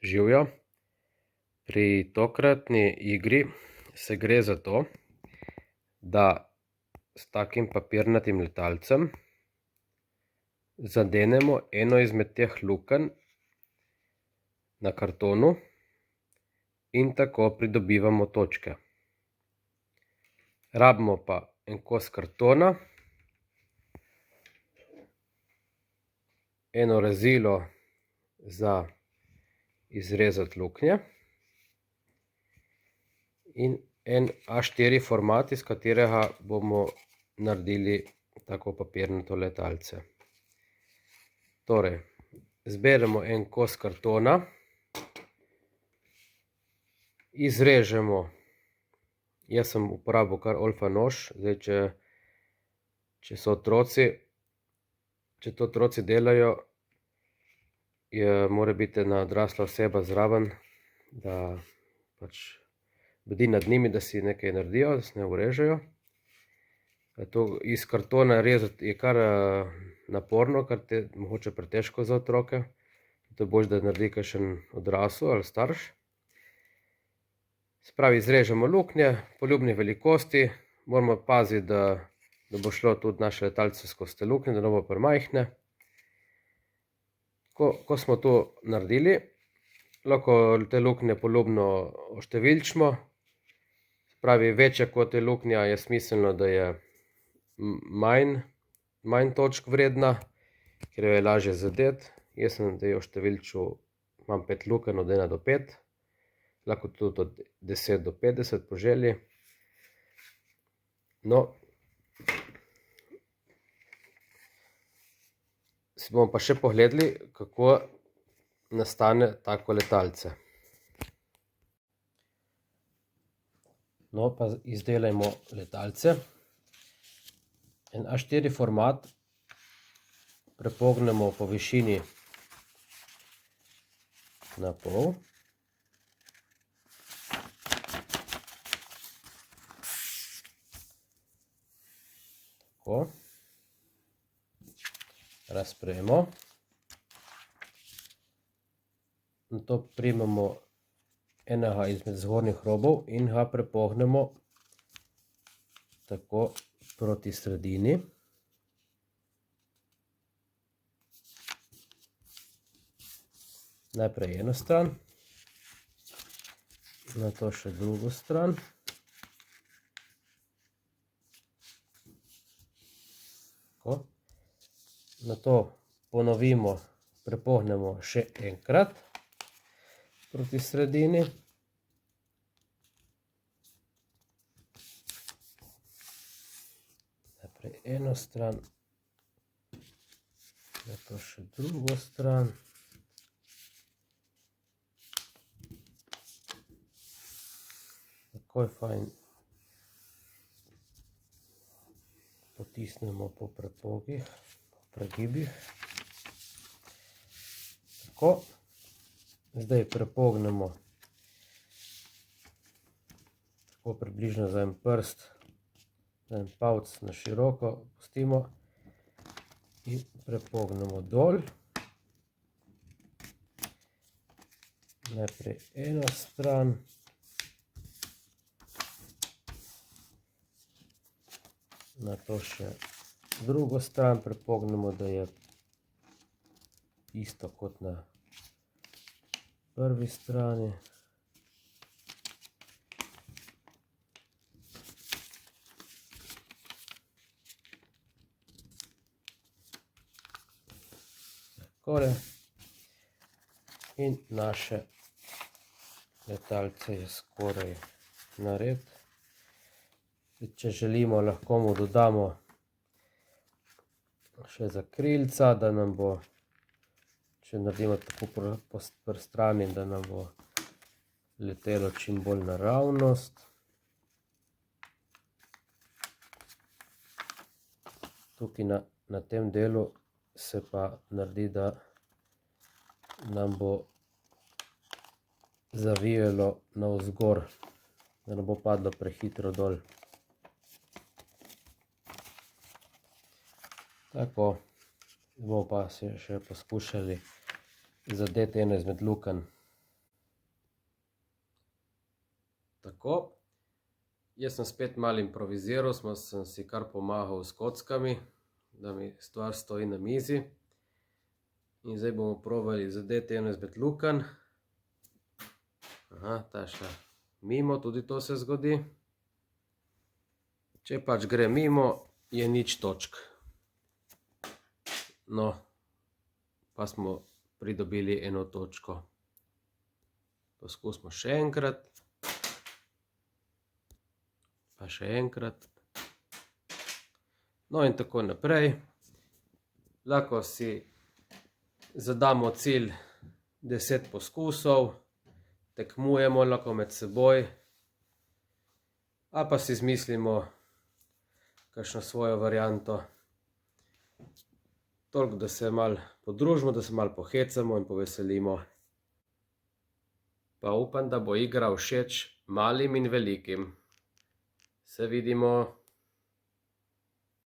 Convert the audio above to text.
Živjo. Pri tokratni igri se gre za to, da s takim papirnatim letalcem zadenemo eno izmed teh lukenj na kartonu in tako pridobivamo točke. Rabimo pa en kos kartona, eno rezilo za izrezati luknje in en A4 format, iz katerega bomo naredili tako papirnato letalce. Torej, zberemo en kos kartona, izrežemo, jaz sem uporabil kar olfa nož, zdaj če so otroci, če to otroci delajo, mora biti ena odrasla oseba zraven, da pač bdi nad njimi, da si nekaj naredijo, da se ne urežejo. To iz kartona rezati je kar naporno, kar mogoče pretežko za otroke. To je boljše, da naredi kakšen odrasel ali starš. Se pravi, izrežemo luknje poljubne velikosti, moramo paziti, da bo šlo tudi naše letalce skozi te luknje, da ne bo premajhne. Ko smo to naredili, lahko te luknje poljubno oštevilčimo. Se pravi, večja kot je luknja, je smiselno, da je manj točk vredna, ker jo je lažje zadeti. Jaz sem zdaj oštevilčil, imam 5 lukenj od 1 do 5, lahko tudi od 10 do 50 po želji. No, si bomo pa še pogledali, kako nastane tako letalce. No, pa izdelajmo letalce. En A4 format prepognemo po višini na pol. Tako. Razpremo. Nato primemo enega izmed zgornjih robov in ga prepognemo tako proti sredini. Najprej eno stran, nato še drugo stran. Tako. Nato ponovimo, prepognemo še enkrat proti sredini. Najprej eno stran, nato še drugo stran. Takoj fajn potisnemo po prepogih, po pregibih. Tako. Zdaj prepognemo tako približno za en prst, za en palec na široko pustimo in prepognemo dol. Najprej eno stran, nato še drugo stran prepognemo, da je isto kot na prvi strani. Takole. In naše letalce je skoraj nared. Če želimo, lahko mu dodamo še zakrilca, da nam bo, če naredimo tako po strani, da nam bo letelo čim bolj naravnost. Tukaj na tem delu se pa naredi, da nam bo zavijalo navzgor, da ne bo padlo prehitro dol. Tako, bomo pa še poskušali zadeti eno izmed lukenj. Tako. Jaz sem spet malo improviziral, sem si kar pomagal s kockami, da mi stvar stoji na mizi. In zdaj bomo probali zadeti eno izmed lukenj. Aha, ta je šla mimo, tudi to se zgodi. Če pač gre mimo, je nič točk. No, pa smo pridobili eno točko. Poskusimo še enkrat. Pa še enkrat. No in tako naprej. Lahko si zadamo cilj 10 poskusov, tekmujemo lahko med seboj, ali pa si izmislimo kakšno svojo varianto. Toliko, da se malo podružimo, da se malo pohecamo in poveselimo. Pa upam, da bo igra všeč malim in velikim. Se vidimo.